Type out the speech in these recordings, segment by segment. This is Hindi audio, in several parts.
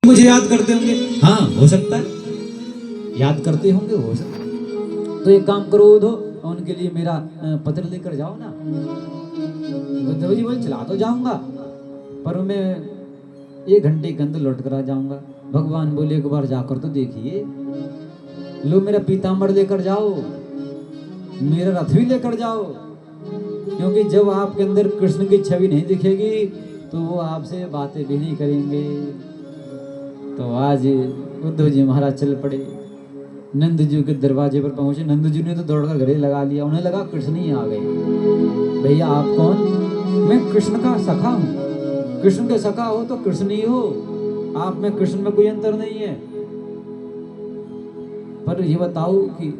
मुझे याद करते होंगे, हाँ हो सकता है याद करते होंगे, हो सकता है। तो एक काम करो उद्धव, उनके लिए मेरा पत्र लेकर जाओ ना। उद्धव जी बोले चला तो जाऊंगा, पर मैं 1 घंटे के अंदर लौट कर आ जाऊंगा। भगवान बोले एक बार जाकर तो देखिए, लो मेरा पीताम्बर लेकर जाओ, मेरा रथ भी लेकर जाओ, क्योंकि जब आपके अंदर कृष्ण की छवि नहीं दिखेगी तो वो आपसे बातें भी नहीं करेंगे। तो आज उद्धव जी महाराज चल पड़े, नंद जी के दरवाजे पर पहुंचे। नंद जी ने तो दौड़कर गले लगा लिया, उन्हें लगा कृष्ण ही आ गए। भैया आप कौन? मैं कृष्ण का सखा हूँ। कृष्ण के सखा हो तो कृष्ण ही हो, आप में कृष्ण में कोई अंतर नहीं है। पर ये बताओ कि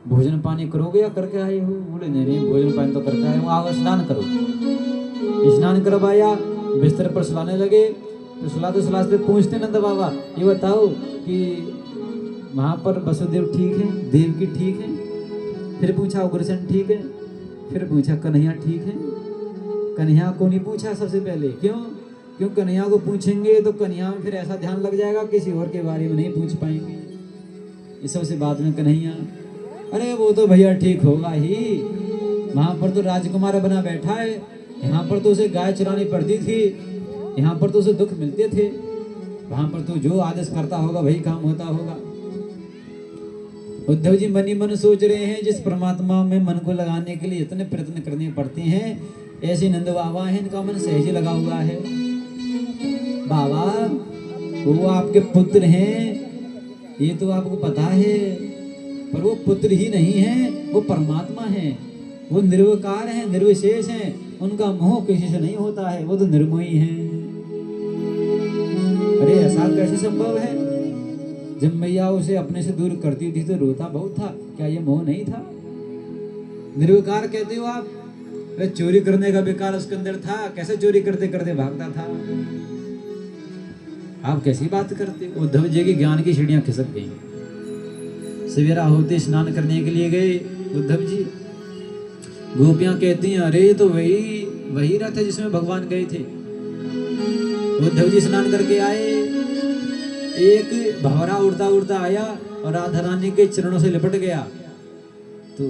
भोजन पानी करोगे या करके आए हो? बोले नहीं नहीं भोजन पानी तो करके आए हो। आओ स्नान करो। स्नान करवाया, बिस्तर पर सुलाने लगे। तो सुलाते सुलाते पूछते नंद बाबा ये बताओ कि वहाँ पर वसुदेव ठीक है, देवकी ठीक है? फिर पूछा उग्रसेन ठीक है? फिर पूछा कन्हैया ठीक है? कन्हैया को नहीं पूछा सबसे पहले, क्यों? क्यों कन्हैया को पूछेंगे तो कन्हैया में फिर ऐसा ध्यान लग जाएगा, किसी और के बारे में नहीं पूछ पाएंगे। इस सबसे बाद में कन्हैया, अरे वो तो भैया ठीक होगा ही, वहाँ पर तो राजकुमार बना बैठा है, यहाँ पर तो उसे गाय चुरानी पड़ती थी, यहाँ पर तो उसे दुख मिलते थे, वहाँ पर तो जो आदेश करता होगा वही काम होता होगा। उद्धव जी मन ही मन सोच रहे हैं, जिस परमात्मा में मन को लगाने के लिए इतने प्रयत्न करने पड़ते हैं, ऐसे नंद बाबा है, इनका मन सहज लगा हुआ है। बाबा वो आपके पुत्र हैं, ये तो आपको पता है, पर वो पुत्र ही नहीं है, वो परमात्मा है, वो निर्विकार है, निर्विशेष है, उनका मोह किसी से नहीं होता है, वो तो निर्मोही है। अरे ऐसा कैसे संभव है? जब मैया उसे अपने से दूर करती थी तो रोता बहुत था, क्या ये मोह नहीं था? निर्विकार कहते हो आप? अरे चोरी करने का विकार उसके अंदर था, कैसे चोरी करते करते भागता था? आप कैसी बात करते हो? उद्धव जी की ज्ञान की सीढ़ियां खिसक गई। सवेरा होते स्नान करने के लिए गए उद्धव जी। गोपियां कहती हैं अरे ये तो वही रथ है जिसमें भगवान गए थे। उद्धव जी स्नान करके आए, एक भंवरा उड़ता उड़ता आया और राधा रानी के चरणों से लिपट गया। तो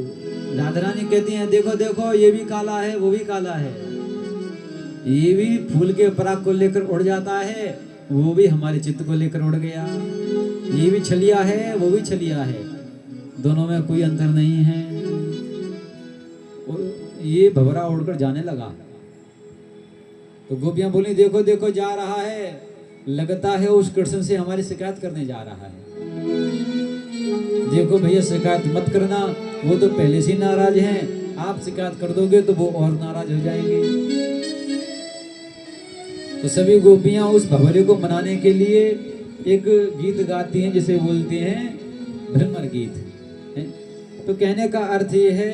राधा रानी कहती हैं देखो देखो ये भी काला है, वो भी काला है, ये भी फूल के पराग को लेकर उड़ जाता है, वो भी हमारे चित्त को लेकर उड़ गया, ये भी छलिया है, वो भी छलिया है, दोनों में कोई अंतर नहीं है। और ये भंवरा उड़कर जाने लगा। तो गोपियां बोली देखो देखो जा रहा है, लगता है उस कृष्ण से हमारी शिकायत करने जा रहा है। देखो भैया शिकायत मत करना, वो तो पहले से नाराज हैं, आप शिकायत कर दोगे तो वो और नाराज हो जाएंगे। तो सभी गोपियां उस भंवरे को मनाने के लिए एक गीत गाती हैं जिसे बोलते हैं भ्रमर गीत है। तो कहने का अर्थ ये है,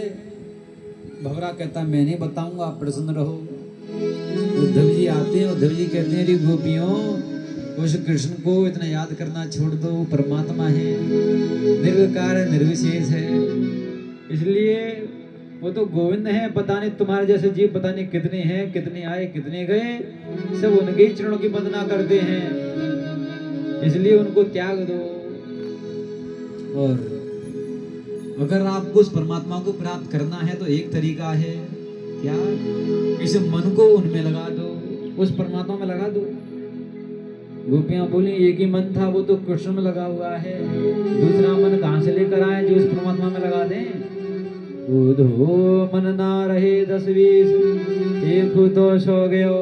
भंवरा कहता मैं नहीं बताऊंगा, आप प्रसन्न रहो। उद्धव जी आते हैं, उद्धव जी कहते हैं अरे गोपियों उस कृष्ण को इतना याद करना छोड़ दो, वो परमात्मा है, निर्विकार है, निर्विशेष है, इसलिए वो तो गोविंद है। पता नहीं तुम्हारे जैसे जीव पता नहीं कितने हैं, कितने आए कितने गए, सब उनके ही चरणों की वंदना करते हैं, इसलिए उनको त्याग दो। और अगर आपको उस परमात्मा को प्राप्त करना है तो एक तरीका है, क्या? इस मन को उनमें लगा दो, उस परमात्मा में लगा दो। गोपियां बोली एक ही मन था, वो तो कृष्ण में लगा हुआ है, दूसरा मन कहां से लेकर आए जो उस परमात्मा में लगा दें? उधो मन ना रहे 10-20, एक तो सो गयो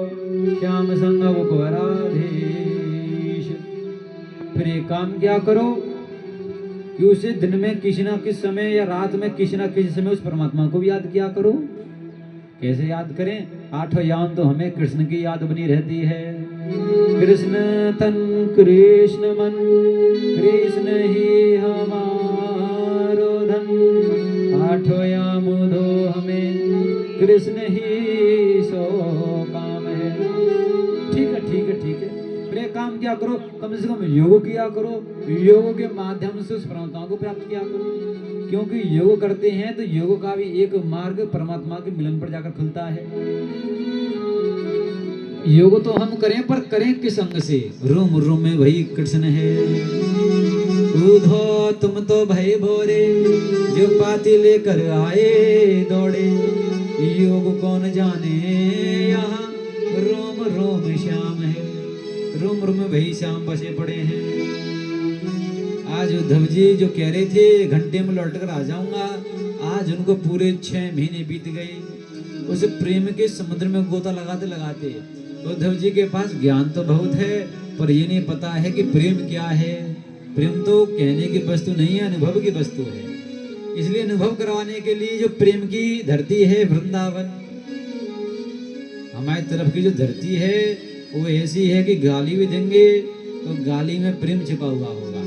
श्याम संग राधेश। फिर एक काम क्या करो कि उसे दिन में किसी ना किसी समय या रात में किसी ना किसी समय उस परमात्मा को भी याद किया करो। कैसे याद करें? 8 याम तो हमें कृष्ण की याद बनी रहती है। कृष्ण तन कृष्ण मन, कृष्ण ही हमारो धन, 8 याम दो हमें, कृष्ण ही सो काम है। ठीक है ठीक है ठीक है, फिर एक काम क्या करो, कम से कम योग किया करो, योग के माध्यम से उस परमात्मा को प्राप्त किया करो, क्योंकि योग करते हैं तो योग का भी एक मार्ग परमात्मा के मिलन पर जाकर खुलता है। योग तो हम करें पर करें किस अंग से? रोम रोम में वही कृष्ण है। उधो तुम तो भय भोरे, जो पाती लेकर आए दौड़े। योग कौन जाने यहाँ, रोम रोम श्याम है। रोम रोम में वही श्याम बसे पड़े हैं। आज उद्धव जी जो कह रहे थे घंटे में लौट कर आ जाऊंगा, आज उनको पूरे 6 महीने बीत गए उस प्रेम के समुद्र में गोता लगाते लगाते। उद्धव जी के पास ज्ञान तो बहुत है, पर ये नहीं पता है कि प्रेम क्या है। प्रेम तो कहने की वस्तु नहीं है, अनुभव की वस्तु है। इसलिए अनुभव करवाने के लिए जो प्रेम की धरती है वृंदावन, हमारी तरफ की जो धरती है वो ऐसी है कि गाली भी देंगे तो गाली में प्रेम छिपा हुआ होगा।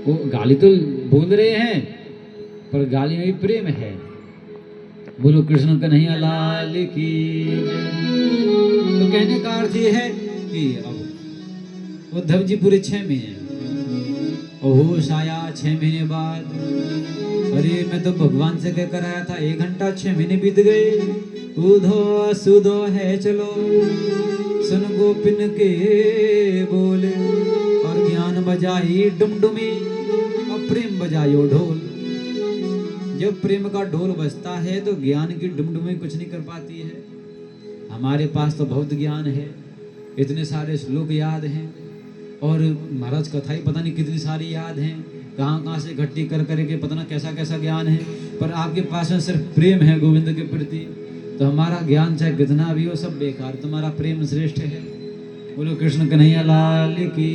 वो गाली तो बोल रहे हैं पर गाली में भी प्रेम है। बोलो कृष्ण कन्हैया लाल की। तो कहने का अर्थ ये है कि अब उद्धव जी पूरे 6 महीने होश आया 6 महीने बाद। अरे मैं तो भगवान से कहकर आया था 1 घंटा, 6 महीने बीत गए। उधो सुधो है चलो, सुन गोपिन के बोले। और ज्ञान बजाई डुमडुमी, और प्रेम बजायो ढोल। जब प्रेम का ढोल बजता है तो ज्ञान की डुमडुमी कुछ नहीं कर पाती है। हमारे पास तो बहुत ज्ञान है, इतने सारे श्लोक याद हैं और महाराज कथा ही पता नहीं कितनी सारी याद हैं, कहाँ से इकट्ठी कर करके पता ना कैसा कैसा ज्ञान है। पर आपके पास में सिर्फ प्रेम है गोविंद के प्रति, तो हमारा ज्ञान चाहे कितना भी हो सब बेकार, तुम्हारा प्रेम श्रेष्ठ है। बोलो कृष्ण कन्हैया लाल की।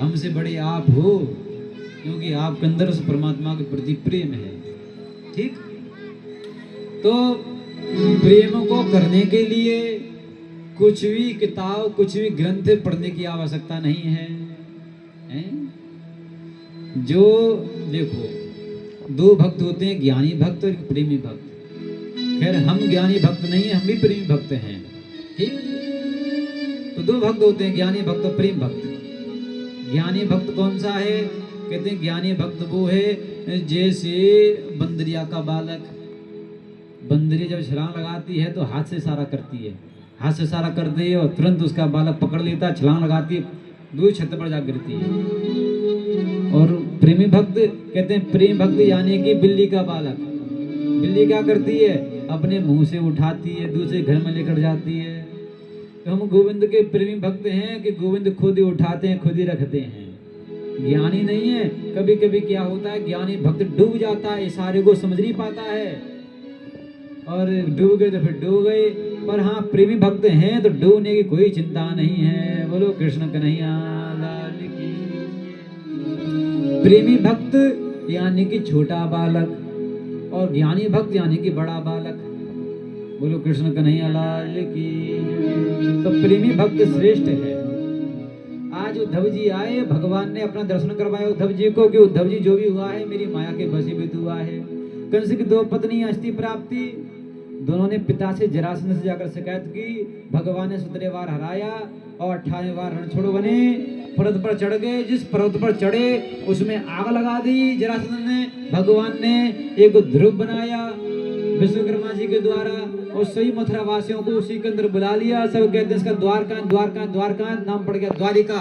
हमसे बड़े आप हो, क्योंकि आपके अंदर उस परमात्मा के प्रति प्रेम है। ठीक, तो प्रेम को करने के लिए कुछ भी किताब, कुछ भी ग्रंथ पढ़ने की आवश्यकता नहीं है, जो देखो 2 भक्त होते हैं, ज्ञानी भक्त और प्रेमी भक्त। खैर हम ज्ञानी भक्त नहीं है, हम भी प्रेमी भक्त हैं। ठीक, तो 2 भक्त होते हैं, ज्ञानी भक्त और प्रेम भक्त। ज्ञानी भक्त कौन सा है? कहते हैं ज्ञानी भक्त वो है जैसे बंदरिया का बालक। बंदरी जब छलांग लगाती है तो हाथ से इशारा करती है, हाथ से इशारा करती है और तुरंत उसका बालक पकड़ लेता है, छलांग लगाती है, 2 छत पर जा गिरती है। और प्रेमी भक्त कहते हैं, प्रेम भक्त यानी कि बिल्ली का बालक। बिल्ली क्या करती है? अपने मुंह से उठाती है, दूसरे घर में लेकर जाती है। तो हम गोविंद के प्रेमी भक्त हैं कि गोविंद खुद ही उठाते हैं, खुद ही रखते हैं, ज्ञानी नहीं है। कभी कभी क्या होता है, ज्ञानी भक्त डूब जाता है, इशारे को समझ नहीं पाता है और डूब गए तो फिर डूब गए। पर हाँ प्रेमी भक्त हैं तो डूबने की कोई चिंता नहीं है। बोलो कृष्ण कन्हैया लाल की। प्रेमी भक्त यानी कि छोटा बालक और ज्ञानी भक्त यानी कि बड़ा बालक। बोलो कृष्ण कन्हैया लाल की। तो प्रेमी भक्त श्रेष्ठ है। आज उद्धव जी आए, भगवान ने अपना दर्शन करवाया उद्धव जी को कि उद्धव जी जो भी हुआ है मेरी माया के वशीभूत हुआ है। कंस की 2 पत्नी अस्थि प्राप्ति, दोनों ने पिता से जरासंध से जाकर शिकायत की। भगवान ने 17 बार हराया और 18वें बार रणछोड़ बने, पर्वत पर चढ़ गए। जिस पर्वत पर चढ़े उसमें आग लगा दी जरासंध ने। भगवान ने एक ध्रुव बनाया विश्वकर्मा जी के द्वारा और सही मथुरा वासियों को उसी के अंदर बुला लिया। सब कहते हैं इसका द्वारका द्वारका द्वारका नाम पड़ गया द्वारिका।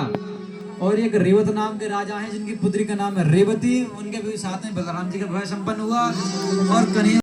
और एक रेवत नाम के राजा हैं जिनकी पुत्री का नाम है रेवती, उनके भी साथ में बलराम जी का विवाह संपन्न हुआ। और कन्हैया